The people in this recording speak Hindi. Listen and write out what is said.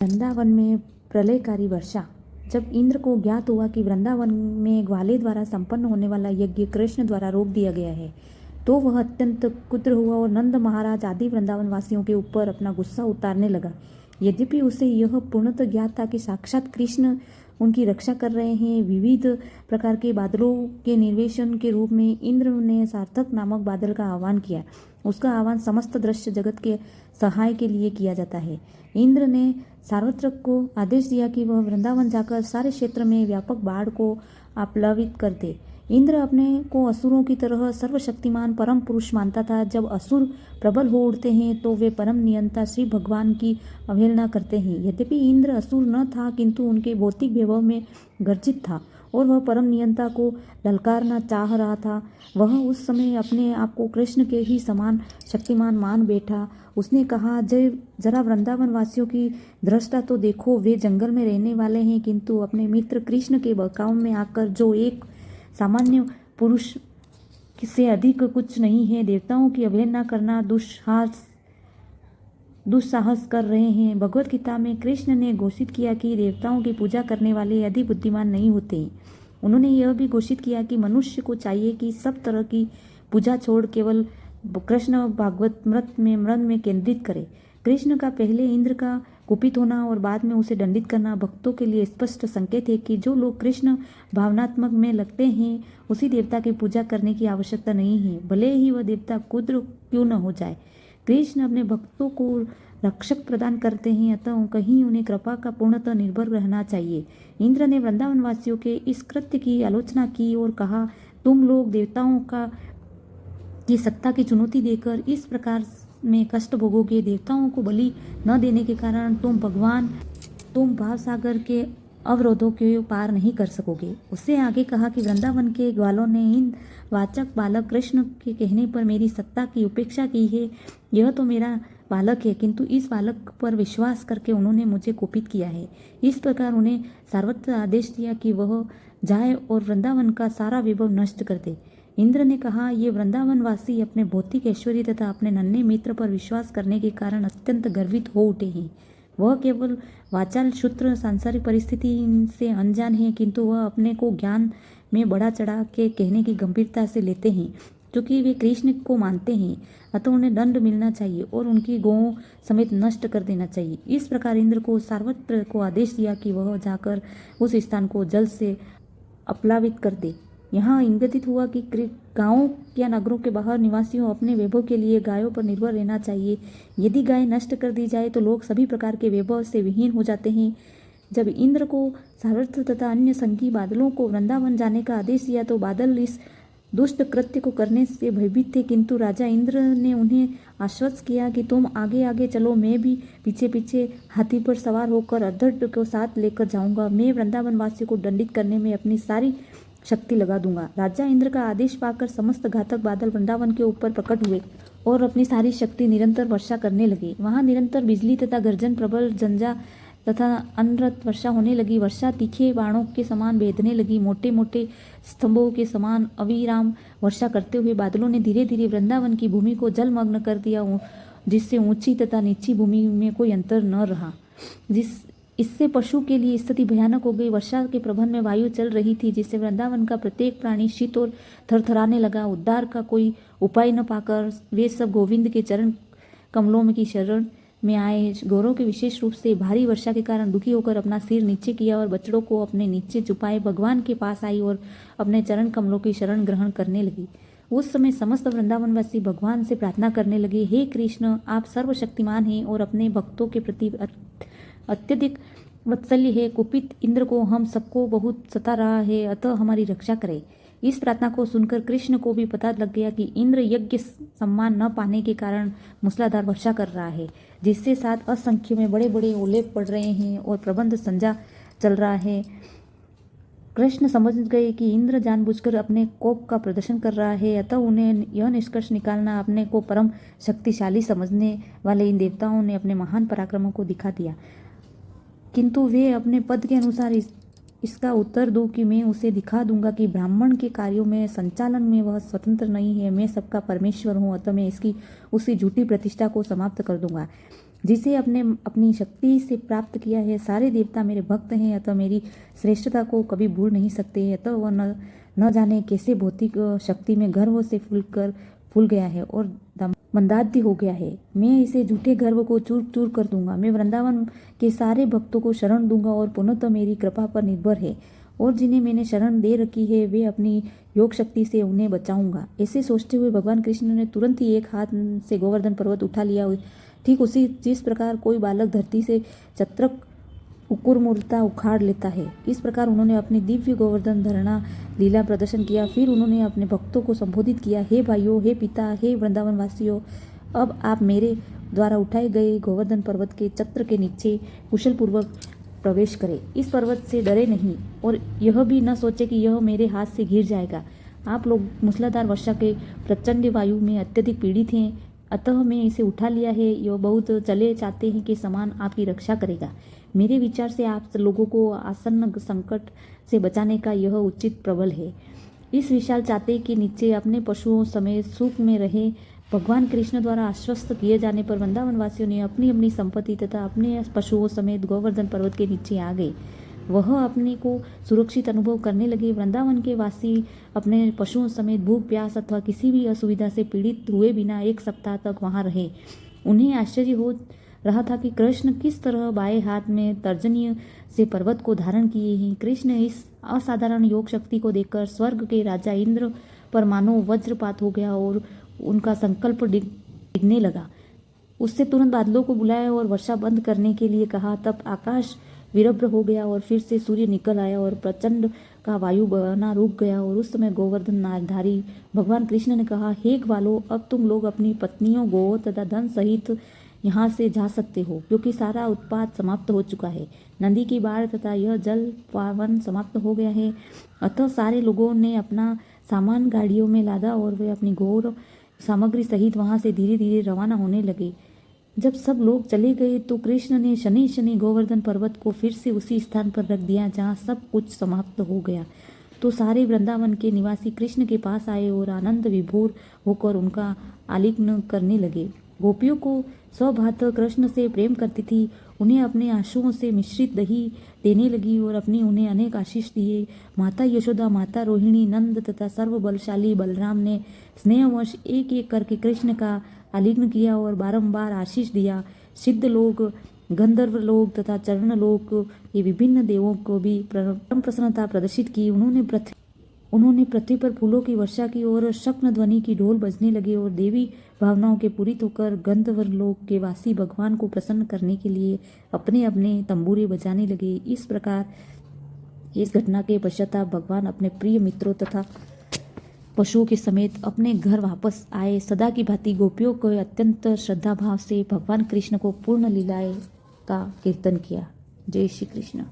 वृंदावन में प्रलयकारी वर्षा। जब इंद्र को ज्ञात हुआ कि वृंदावन में ग्वाले द्वारा संपन्न होने वाला यज्ञ कृष्ण द्वारा रोक दिया गया है, तो वह अत्यंत क्रुद्ध हुआ और नंद महाराज आदि वृंदावन वासियों के ऊपर अपना गुस्सा उतारने लगा। यद्यपि उसे यह पूर्णतः ज्ञात था कि साक्षात कृष्ण उनकी रक्षा कर रहे हैं। विविध प्रकार के बादलों के निर्वेशन के रूप में इंद्र ने सार्थक नामक बादल का आह्वान किया। उसका आह्वान समस्त दृश्य जगत के सहाय के लिए किया जाता है। इंद्र ने सार्वत्रक को आदेश दिया कि वह वृंदावन जाकर सारे क्षेत्र में व्यापक बाढ़ को आप्लावित कर दे। इंद्र अपने को असुरों की तरह सर्वशक्तिमान परम पुरुष मानता था। जब असुर प्रबल हो उठते हैं तो वे परम नियंता श्री भगवान की अवहेलना करते हैं। यद्यपि इंद्र असुर न था, किंतु उनके भौतिक वैभव में गर्जित था और वह परम नियंता को ललकारना चाह रहा था। वह उस समय अपने आप को कृष्ण के ही समान शक्तिमान मान बैठा। उसने कहा, जरा वृंदावन वासियों की दृष्टा तो देखो, वे जंगल में रहने वाले हैं, किंतु अपने मित्र कृष्ण के बहकाव में आकर जो एक सामान्य पुरुष से अधिक कुछ नहीं है, देवताओं की अवहेलना करना दुस्साहस कर रहे हैं। भगवत गीता में कृष्ण ने घोषित किया कि देवताओं की पूजा करने वाले अधिक बुद्धिमान नहीं होते। उन्होंने यह भी घोषित किया कि मनुष्य को चाहिए कि सब तरह की पूजा छोड़ केवल कृष्ण भागवत मृत में केंद्रित करे। कृष्ण का पहले इंद्र का कुपित होना और बाद में उसे दंडित करना भक्तों के लिए स्पष्ट संकेत है कि जो लोग कृष्ण भावनात्मक में लगते हैं, उसी देवता की पूजा करने की आवश्यकता नहीं है, भले ही वह देवता कुद्र क्यों न हो जाए। कृष्ण अपने भक्तों को रक्षक प्रदान करते हैं, अतः कहीं उन्हें कृपा का पूर्णतः निर्भर रहना चाहिए। इंद्र ने वृंदावन वासियों के इस कृत्य की आलोचना की और कहा, तुम लोग देवताओं की सत्ता की चुनौती देकर इस प्रकार में कष्ट भोगोगे। देवताओं को बलि न देने के कारण तुम भावसागर के अवरोधों के पार नहीं कर सकोगे। उससे आगे कहा कि वृंदावन के ग्वालों ने इन वाचक बालक कृष्ण के कहने पर मेरी सत्ता की उपेक्षा की है। यह तो मेरा बालक है, किंतु इस बालक पर विश्वास करके उन्होंने मुझे कुपित किया है। इस प्रकार उन्हें सर्वत्र आदेश दिया कि वह जाए और वृंदावन का सारा वैभव नष्ट कर दे। इंद्र ने कहा, ये वृंदावन वासी अपने भौतिक ऐश्वर्य तथा अपने नन्हे मित्र पर विश्वास करने के कारण अत्यंत गर्वित हो उठे हैं। वह केवल वाचाल शूद्र सांसारिक परिस्थिति से अनजान है, किंतु वह अपने को ज्ञान में बढ़ा चढ़ा के कहने की गंभीरता से लेते हैं। क्योंकि वे कृष्ण को मानते हैं, अतः उन्हें दंड मिलना चाहिए और उनकी गौओं समेत नष्ट कर देना चाहिए। इस प्रकार इंद्र को सार्वत्र को आदेश दिया कि वह जाकर उस स्थान को जल से अपलावित कर दे। यहाँ इंगित हुआ कि गांवों या नगरों के बाहर निवासियों अपने वैभव के लिए गायों पर निर्भर रहना चाहिए। यदि गाय नष्ट कर दी जाए तो लोग सभी प्रकार के वैभव से विहीन हो जाते हैं। जब इंद्र को सार्वत्र तथा अन्य संगी बादलों को वृंदावन जाने का आदेश दिया तो बादल इस दुष्ट कृत्य को करने से भयभीत थे, किंतु राजा इंद्र ने उन्हें आश्वस्त किया कि तुम आगे आगे चलो, मैं भी पीछे पीछे हाथी पर सवार होकर अधर्म को साथ लेकर जाऊंगा। मैं वृंदावन वासियों को दंडित करने में अपनी सारी शक्ति लगा दूंगा। राजा इंद्र का आदेश पाकर समस्त घातक बादल वृंदावन के ऊपर प्रकट हुए और अपनी सारी शक्ति निरंतर वर्षा करने लगे। वहां निरंतर बिजली तथा गर्जन, प्रबल झंझा तथा अनवरत वर्षा होने लगी। वर्षा तीखे बाणों के समान भेदने लगी। मोटे मोटे स्तंभों के समान अविराम वर्षा करते हुए बादलों ने धीरे धीरे वृंदावन की भूमि को जलमग्न कर दिया, जिससे ऊंची तथा नीची भूमि में कोई अंतर न रहा। इससे पशु के लिए स्थिति भयानक हो गई। वर्षा के प्रबंध में वायु चल रही थी, जिससे वृंदावन का प्रत्येक प्राणी शीत और थरथराने लगा। उद्धार का कोई उपाय न पाकर वे सब गोविंद के चरण कमलों की शरण में आए। गौरों के विशेष रूप से भारी वर्षा के कारण दुखी होकर अपना सिर नीचे किया और बछड़ों को अपने नीचे छुपाए भगवान के पास आई और अपने चरण कमलों की शरण ग्रहण करने लगी। उस समय समस्त वृंदावनवासी भगवान से प्रार्थना करने लगे, हे कृष्ण, आप सर्वशक्तिमान हैं और अपने भक्तों के प्रति अत्यधिक वत्सल्य है। कुपित इंद्र को हम सबको बहुत सता रहा है, अतः हमारी रक्षा करे। इस प्रार्थना को सुनकर कृष्ण को भी पता लग गया कि इंद्र यज्ञ सम्मान न पाने के कारण मूसलाधार वर्षा कर रहा है, जिससे साथ असंख्य में बड़े बड़े ओले पड़ रहे हैं और प्रबंध संजा चल रहा है। कृष्ण समझ गए कि इंद्र जानबूझकर अपने कोप का प्रदर्शन कर रहा है, अतः उन्हें यह निष्कर्ष निकालना अपने को परम शक्तिशाली समझने वाले इन देवताओं ने अपने महान पराक्रमों को दिखा दिया। किंतु वे अपने पद के अनुसार इसका उत्तर दो कि मैं उसे दिखा दूंगा कि ब्राह्मण के कार्यों में संचालन में वह स्वतंत्र नहीं है। मैं सबका परमेश्वर हूँ, अतः मैं उसकी झूठी प्रतिष्ठा को समाप्त कर दूंगा। जिसे अपने अपनी शक्ति से प्राप्त किया है। सारे देवता मेरे भक्त हैं, अतः मेरी श्रेष्ठता को कभी भूल नहीं सकते। अतः वह न जाने कैसे भौतिक शक्ति में गर्व से फूल गया है और मंदाद्य हो गया है। मैं इसे झूठे गर्व को चूर चूर कर दूंगा। मैं वृंदावन के सारे भक्तों को शरण दूंगा और पुनः मेरी कृपा पर निर्भर है, और जिन्हें मैंने शरण दे रखी है वे अपनी योग शक्ति से उन्हें बचाऊंगा। ऐसे सोचते हुए भगवान कृष्ण ने तुरंत ही एक हाथ से गोवर्धन पर्वत उठा लिया। ठीक उसी जिस प्रकार कोई बालक धरती से चत्रक उकुरमुरता उखाड़ लेता है, इस प्रकार उन्होंने अपनी दिव्य गोवर्धन धरणा लीला प्रदर्शन किया। फिर उन्होंने अपने भक्तों को संबोधित किया, हे भाइयों, हे पिता, हे वृंदावन वासियों, अब आप मेरे द्वारा उठाए गए गोवर्धन पर्वत के छत्र के नीचे कुशल पूर्वक प्रवेश करें। इस पर्वत से डरे नहीं और यह भी न सोचे कि यह मेरे हाथ से गिर जाएगा। आप लोग मूसलाधार वर्षा के प्रचंड वायु में अत्यधिक पीड़ित हैं, अतः मैं इसे उठा लिया है। यह बहुत चले चाहते हैं कि समान आपकी रक्षा करेगा। मेरे विचार से आप लोगों को आसन्न संकट से बचाने का यह उचित प्रबल है। इस विशाल छाते के नीचे अपने पशुओं समेत सुख में रहे। भगवान कृष्ण द्वारा आश्वस्त किए जाने पर वृंदावन वासियों ने अपनी अपनी संपत्ति तथा अपने पशुओं समेत गोवर्धन पर्वत के नीचे आ गए। वह अपने को सुरक्षित अनुभव करने लगे। वृंदावन के वासी अपने पशुओं समेत भूख प्यास अथवा किसी भी असुविधा से पीड़ित हुए बिना 1 सप्ताह तक वहां रहे। उन्हें आश्चर्य हो रहा था कि कृष्ण किस तरह बाएं हाथ में तर्जनी से पर्वत को धारण किए हैं। कृष्ण इस असाधारण योग शक्ति को देखकर स्वर्ग के राजा इंद्र पर मानो वज्रपात हो गया और उनका संकल्प डिगने लगा। उससे तुरंत बादलों को बुलाया और वर्षा बंद करने के लिए कहा। तब आकाश विरभ्र हो गया और फिर से सूर्य निकल आया और प्रचंड का वायु बहना रुक गया। और उस समय गोवर्धन नारधारी भगवान कृष्ण ने कहा, हे ग्वालों, अब तुम लोग अपनी पत्नियों, गौ तथा धन सहित यहाँ से जा सकते हो, क्योंकि सारा उत्पात समाप्त हो चुका है। नदी की बाढ़ तथा यह जल पावन समाप्त हो गया है। अतः सारे लोगों ने अपना सामान गाड़ियों में लादा और वे अपनी घोर सामग्री सहित वहां से धीरे धीरे रवाना होने लगे। जब सब लोग चले गए तो कृष्ण ने शनि शनि गोवर्धन पर्वत को फिर से उसी स्थान पर रख दिया जहाँ सब कुछ समाप्त हो गया। तो सारे वृंदावन के निवासी कृष्ण के पास आए और आनंद विभोर होकर उनका आलिंगन करने लगे। गोपियों को स्वभावतः कृष्ण से प्रेम करती थी। उन्हें अपने आंसुओं से मिश्रित दही देने लगी और अपनी उन्हें अनेक आशीष दिए। माता यशोदा, माता रोहिणी, नंद तथा सर्वबलशाली बलराम ने स्नेहवश एक एक करके कृष्ण का आलिंगन किया और बारंबार आशीष दिया। सिद्ध लोग, गंधर्व लोग तथा चरण लोग, ये विभिन्न देवों को भी परम प्रसन्नता प्रदर्शित की। उन्होंने पृथ्वी पर फूलों की वर्षा की और शक्न ध्वनि की ढोल बजने लगे और देवी भावनाओं के पूरित होकर गंधर्व लोक के वासी भगवान को प्रसन्न करने के लिए अपने अपने तंबूरे बजाने लगे। इस प्रकार इस घटना के पश्चाताप भगवान अपने प्रिय मित्रों तथा पशुओं के समेत अपने घर वापस आए। सदा की भांति गोपियों को अत्यंत श्रद्धा भाव से भगवान कृष्ण को पूर्ण लीलाएं का कीर्तन किया। जय श्री कृष्ण।